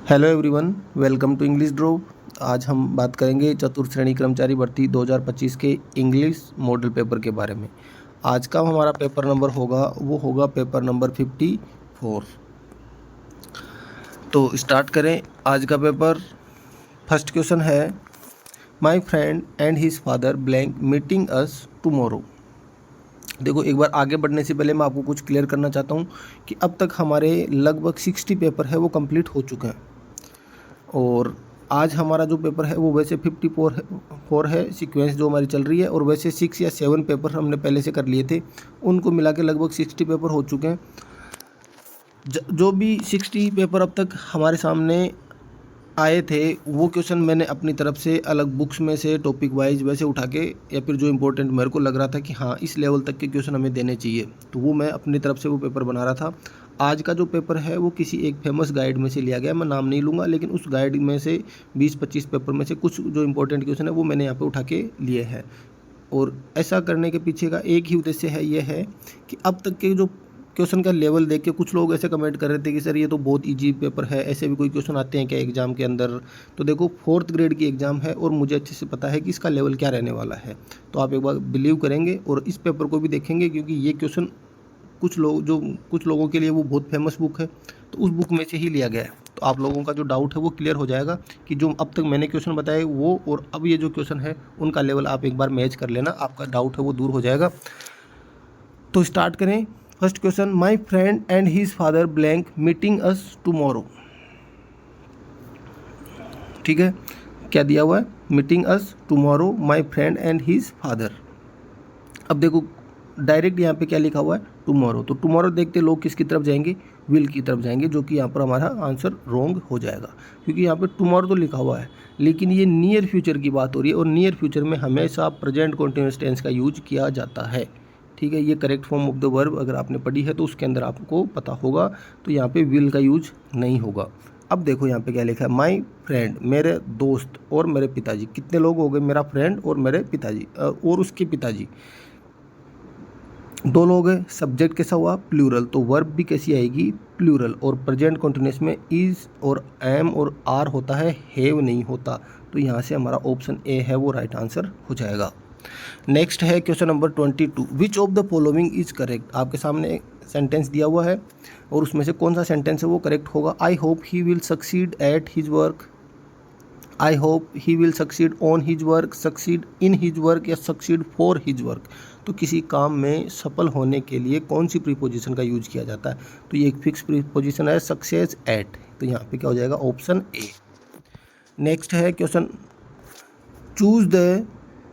Hello everyone, welcome to English drop. आज हम बात करेंगे चतुर्थ श्रेणी कर्मचारी भर्ती 2025 के इंग्लिश मॉडल पेपर के बारे में। आज का हमारा पेपर नंबर होगा पेपर नंबर 54। तो स्टार्ट करें आज का पेपर। फर्स्ट क्वेश्चन है, my friend and his father blank meeting us tomorrow. देखो, एक बार आगे बढ़ने से पहले मैं आपको कुछ क्लियर करना चाहता हूँ कि अब तक हमारे लगभग 60 पेपर है वो कंप्लीट हो चुके हैं और आज हमारा जो पेपर है वो वैसे 54 है सीक्वेंस जो हमारी चल रही है, और वैसे 6 या 7 पेपर हमने पहले से कर लिए थे, उनको मिला के लगभग 60 पेपर हो चुके हैं। जो भी 60 पेपर अब तक हमारे सामने आए थे वो क्वेश्चन मैंने अपनी तरफ से अलग बुक्स में से टॉपिक वाइज वैसे उठा के, या फिर जो इम्पोर्टेंट मेरे को लग रहा था कि हाँ इस लेवल तक के क्वेश्चन हमें देने चाहिए, तो वो मैं अपनी तरफ से वो पेपर बना रहा था। आज का जो पेपर है वो किसी एक फेमस गाइड में से लिया गया, मैं नाम नहीं लूँगा, लेकिन उस गाइड में से 20-25 पेपर में से कुछ जो इंपॉर्टेंट क्वेश्चन है वो मैंने यहाँ पे उठा के लिए हैं। और ऐसा करने के पीछे का एक ही उद्देश्य है, ये है कि अब तक के जो क्वेश्चन का लेवल देख के कुछ लोग ऐसे कमेंट कर रहे थे कि सर ये तो बहुत इजी पेपर है, ऐसे भी कोई क्वेश्चन आते हैं क्या एग्ज़ाम के अंदर। तो देखो, 4th ग्रेड की एग्ज़ाम है और मुझे अच्छे से पता है कि इसका लेवल क्या रहने वाला है। तो आप एक बार बिलीव करेंगे और इस पेपर को भी देखेंगे, क्योंकि ये क्वेश्चन कुछ लोगों के लिए वो बहुत फेमस बुक है, तो उस बुक में से ही लिया गया है। तो आप लोगों का जो डाउट है वो क्लियर हो जाएगा कि जो अब तक मैंने क्वेश्चन बताए वो और अब ये जो क्वेश्चन है उनका लेवल आप एक बार मैच कर लेना, आपका डाउट है वो दूर हो जाएगा। तो स्टार्ट करें। First question, my friend and his father blank meeting us tomorrow. ठीक है, क्या दिया हुआ है? Meeting us tomorrow my friend and his father. अब देखो डायरेक्ट यहाँ पे क्या लिखा हुआ है? टुमारो। तो टुमारो देखते लोग किसकी तरफ जाएंगे? विल की तरफ जाएंगे, जो कि यहाँ पर हमारा आंसर रॉन्ग हो जाएगा, क्योंकि यहाँ पे टुमारो तो लिखा हुआ है, लेकिन ये नियर फ्यूचर की बात हो रही है और नियर फ्यूचर में हमेशा प्रेजेंट कॉन्टिन्यूअस टेंस का यूज किया जाता है। ठीक है, ये correct form of the verb अगर आपने पढ़ी है तो उसके अंदर आपको पता होगा, तो यहाँ पे विल का यूज नहीं होगा। अब देखो यहाँ पे क्या लिखा है, माय फ्रेंड, मेरे दोस्त और मेरे पिताजी। कितने लोग हो गए? मेरा फ्रेंड और मेरे पिताजी और उसके पिताजी, 2 लोग हैं। सब्जेक्ट कैसा हुआ? प्लूरल। तो वर्ब भी कैसी आएगी? प्लूरल। और प्रेजेंट कॉन्टिन्यूअस में इज़ और एम और आर होता है, हैव नहीं होता। तो यहाँ से हमारा ऑप्शन ए है वो राइट आंसर हो जाएगा। नेक्स्ट है question number 22, which of the following is correct. आपके सामने सेंटेंस दिया हुआ है और उसमें से कौन सा सेंटेंस है वो करेक्ट होगा। I hope he will succeed at his work, I hope he will succeed on his work, succeed in his work या सक्सीड फॉर हिज वर्क। तो किसी काम में सफल होने के लिए कौन सी प्रीपोजिशन का यूज किया जाता है? तो ये एक फिक्स प्रीपोजिशन है, सक्सेस एट। तो यहाँ पे क्या हो जाएगा? Option A. नेक्स्ट है question, choose the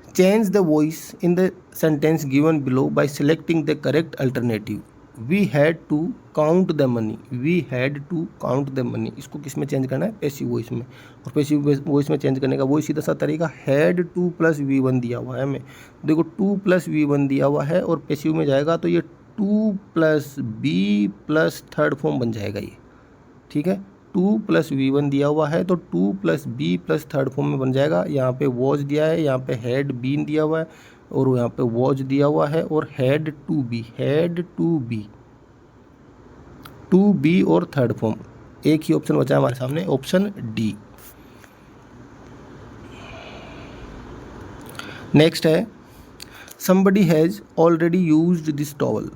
change the voice in the sentence given below by selecting the correct alternative. We had to count the money, we had to count the money. इसको किस में change करना है? Passive voice में। और passive voice में change करने का वही सीधा सा तरीका, हैड टू प्लस V1 दिया हुआ है हमें। देखो 2 + V1 दिया हुआ है और पैसिव में जाएगा तो ये 2 + B प्लस थर्ड फॉर्म बन जाएगा ये। ठीक है, 2 + V1 दिया हुआ है तो 2 + B प्लस थर्ड फॉर्म में बन जाएगा। यहाँ पे वॉज दिया है, यहाँ पे हैड बीन दिया हुआ है और यहाँ पे वॉज दिया हुआ है और had to be, had to be, to be और थर्ड फॉर्म। एक ही ऑप्शन बचा है हमारे सामने, ऑप्शन डी। नेक्स्ट है, somebody has already used this towel,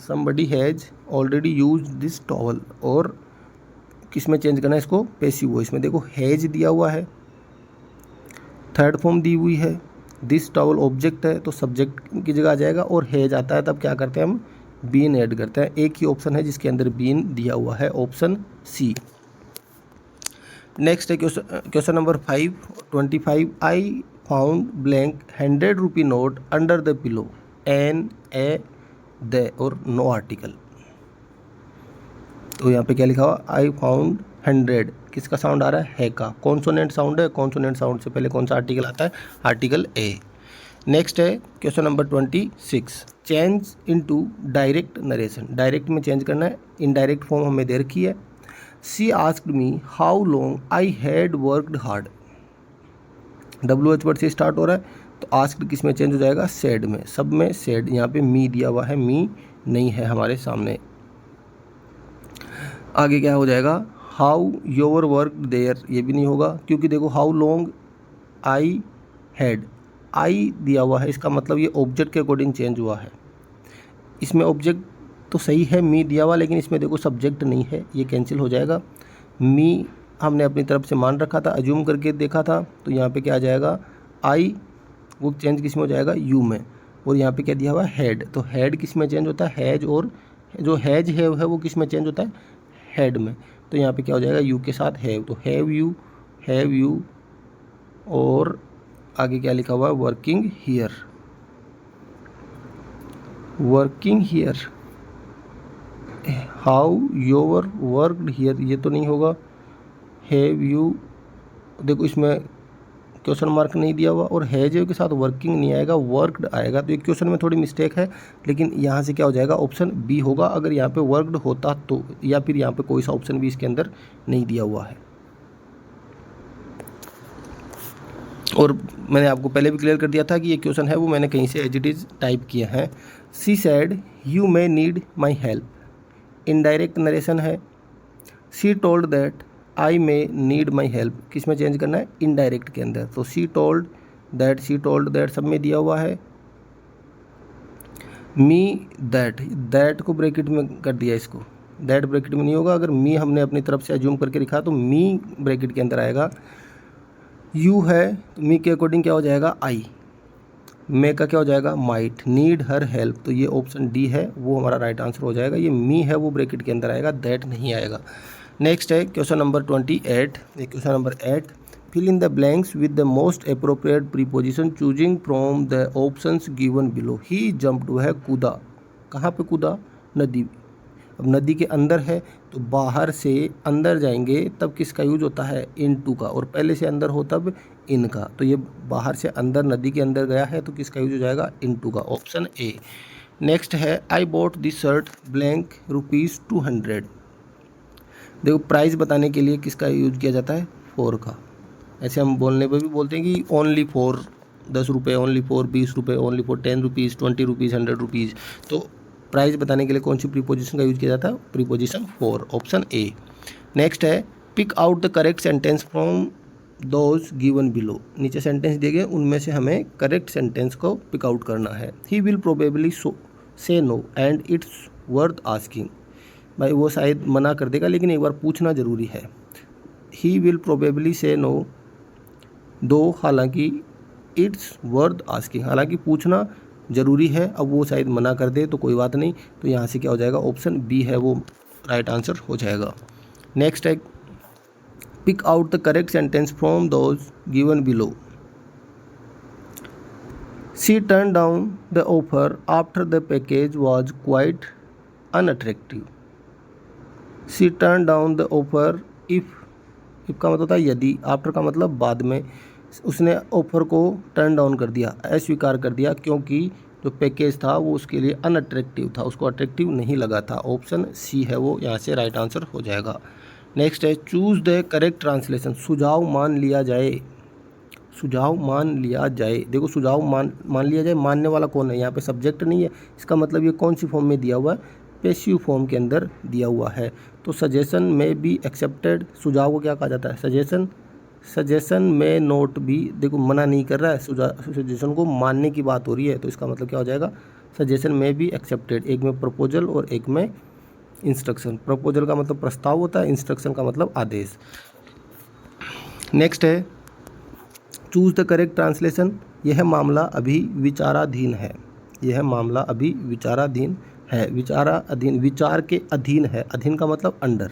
somebody has already used this towel। और किस में चेंज करना है इसको? पैसिव वॉइस में। देखो हैज दिया हुआ है, थर्ड फॉर्म दी हुई है, दिस टॉवल ऑब्जेक्ट है तो सब्जेक्ट की जगह आ जाएगा, और हैज आता है तब क्या करते हैं हम? बीन ऐड करते हैं। एक ही ऑप्शन है जिसके अंदर बीन दिया हुआ है, ऑप्शन सी। नेक्स्ट है question number 25, I found blank 100 rupee note under the pillow, an, a, the और नो आर्टिकल। तो यहाँ पे क्या लिखा हुआ? आई फाउंड 100, किसका साउंड आ रहा है? है का। कॉन्सोनेंट साउंड है, कॉन्सोनेंट साउंड से पहले कौन सा आर्टिकल आता है? Article a. नेक्स्ट है question number 26, change into direct narration. Direct में चेंज करना है, इनडायरेक्ट फॉर्म हमें दे रखी है। She asked me how long I had worked hard. WH word से स्टार्ट हो रहा है तो आस्क्ड किस में चेंज हो जाएगा? सेड में। सब में सेड। यहाँ पे मी दिया हुआ है, मी नहीं है हमारे सामने। आगे क्या हो जाएगा? हाउ योर वर्क देयर, ये भी नहीं होगा क्योंकि देखो हाउ लॉन्ग आई हैड, आई दिया हुआ है, इसका मतलब ये ऑब्जेक्ट के अकॉर्डिंग चेंज हुआ है। इसमें ऑब्जेक्ट तो सही है मी दिया हुआ, लेकिन इसमें देखो सब्जेक्ट नहीं है, ये कैंसिल हो जाएगा। मी हमने अपनी तरफ से मान रखा था, अज्यूम करके देखा था, तो यहाँ पे क्या आ जाएगा आई, वो चेंज किस में हो जाएगा यू में। और यहाँ पे क्या दिया हुआ है हेड, तो हेड किस में चेंज होता है हैज, और जो हैज है वो किस में चेंज होता है हेड में। तो यहाँ पे क्या हो जाएगा यू के साथ हैव, तो हैव यू, और आगे क्या लिखा हुआ है working here, how your worked here, ये तो नहीं होगा। हैव यू, देखो इसमें क्वेश्चन मार्क नहीं दिया हुआ, और हैज के साथ वर्किंग नहीं आएगा, वर्कड आएगा, तो ये क्वेश्चन में थोड़ी मिस्टेक है। लेकिन यहाँ से क्या हो जाएगा ऑप्शन बी होगा, अगर यहाँ पे वर्कड होता तो, या फिर यहाँ पे कोई सा ऑप्शन भी इसके अंदर नहीं दिया हुआ है। और मैंने आपको पहले भी क्लियर कर दिया था कि ये क्वेश्चन है वो मैंने कहीं से एज इट इज़ टाइप किया है। She said you may need my help, indirect narration है। She told that I may need my help, किस में चेंज करना है इनडायरेक्ट के अंदर, तो सी टोल्ड दैट सब में दिया हुआ है। मी दैट को ब्रैकेट में कर दिया, इसको दैट ब्रैकेट में नहीं होगा, अगर मी हमने अपनी तरफ से अज्यूम करके लिखा तो मी ब्रैकेट के अंदर आएगा। यू है तो मी के अकॉर्डिंग क्या हो जाएगा आई, मे का क्या हो जाएगा माइट, नीड हर हेल्प, तो ये ऑप्शन डी है वो हमारा राइट आंसर हो जाएगा। ये मी है वो ब्रैकेट के अंदर आएगा, दैट नहीं आएगा। नेक्स्ट है question number 28, question number 8, fill in the blanks with the most appropriate preposition choosing from the options given below. He jumped, वो है कूदा, कहाँ पे कूदा नदी, अब नदी के अंदर है तो बाहर से अंदर जाएंगे तब किसका यूज होता है इन टू का, और पहले से अंदर हो तब इन का, तो ये बाहर से अंदर नदी के अंदर गया है तो किसका यूज हो जाएगा इन टू का, ऑप्शन ए। नेक्स्ट है I bought this shirt blank ₹200, देखो प्राइस बताने के लिए किसका यूज किया जाता है फोर का। ऐसे हम बोलने पर भी बोलते हैं कि ओनली फॉर 10 रुपये, ओनली फॉर 20 रुपये, only for 10 rupees, 20 rupees, 100 rupees, तो प्राइस बताने के लिए कौन सी प्रीपोजिशन का यूज किया जाता है preposition for, option A. Next है pick out the correct sentence from those given below, नीचे सेंटेंस दिए गए उनमें से हमें करेक्ट सेंटेंस को पिक आउट करना है। He will probably say no and it's worth asking, भाई वो शायद मना कर देगा लेकिन एक बार पूछना ज़रूरी है। He will probably say no दो, हालांकि इट्स वर्थ आस्किंग, हालांकि पूछना ज़रूरी है, अब वो शायद मना कर दे तो कोई बात नहीं, तो यहाँ से क्या हो जाएगा ऑप्शन बी है वो राइट आंसर हो जाएगा। नेक्स्ट है pick out the correct sentence from those given below. She turn down the offer after the package was quite unattractive. She turn down the offer, if का मतलब होता है यदि, आफ्टर का मतलब बाद में, उसने ऑफ़र को टर्न डाउन कर दिया, अस्वीकार कर दिया, क्योंकि जो पैकेज था वो उसके लिए अनअट्रैक्टिव था, उसको अट्रैक्टिव नहीं लगा था, ऑप्शन सी है वो यहाँ से राइट आंसर हो जाएगा। नेक्स्ट है चूज़ द करेक्ट ट्रांसलेशन, सुझाव मान लिया जाए, सुझाव मान लिया जाए, देखो सुझाव मान लिया जाए, मानने वाला कौन है, यहाँ पे सब्जेक्ट नहीं है, इसका मतलब ये कौन सी फॉर्म में दिया हुआ है पैसिव फॉर्म के अंदर दिया हुआ है, तो सजेशन में बी एक्सेप्टेड, सुझाव को क्या कहा जाता है सजेशन में नोट भी, देखो मना नहीं कर रहा है, सजेशन को मानने की बात हो रही है, तो इसका मतलब क्या हो जाएगा सजेशन में भी एक्सेप्टेड, एक में प्रपोजल और एक में इंस्ट्रक्शन, प्रपोजल का मतलब प्रस्ताव होता है, इंस्ट्रक्शन का मतलब आदेश। नेक्स्ट है चूज़ द करेक्ट ट्रांसलेशन, यह मामला अभी विचाराधीन है, यह मामला अभी विचाराधीन है, विचाराधीन विचार के अधीन है, अधीन का मतलब under.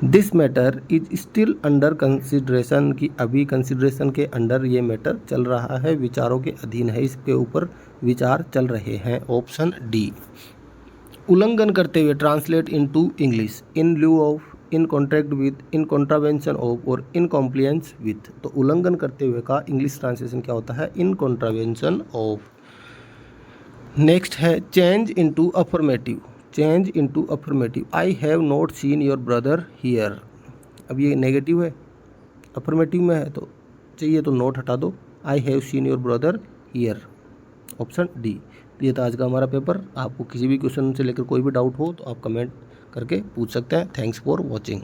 This matter is still under consideration, की अभी कंसिडरेशन के अंडर ये मैटर चल रहा है, विचारों के अधीन है, इसके ऊपर विचार चल रहे हैं, ऑप्शन डी। उल्लंघन करते हुए translate into English, in lieu of, in contract with, in contravention of और इन कॉम्प्लियंस विथ, तो उल्लंघन करते हुए का इंग्लिश ट्रांसलेशन क्या होता है इन कॉन्ट्रावेंशन ऑफ। नेक्स्ट है change into affirmative, change into affirmative, I have not seen your brother here, अब ये नेगेटिव है, अफर्मेटिव में है तो चाहिए तो नोट हटा दो, I have seen your brother here, option D. ये था आज का हमारा पेपर, आपको किसी भी क्वेश्चन से लेकर कोई भी डाउट हो तो आप कमेंट करके पूछ सकते हैं। Thanks for watching.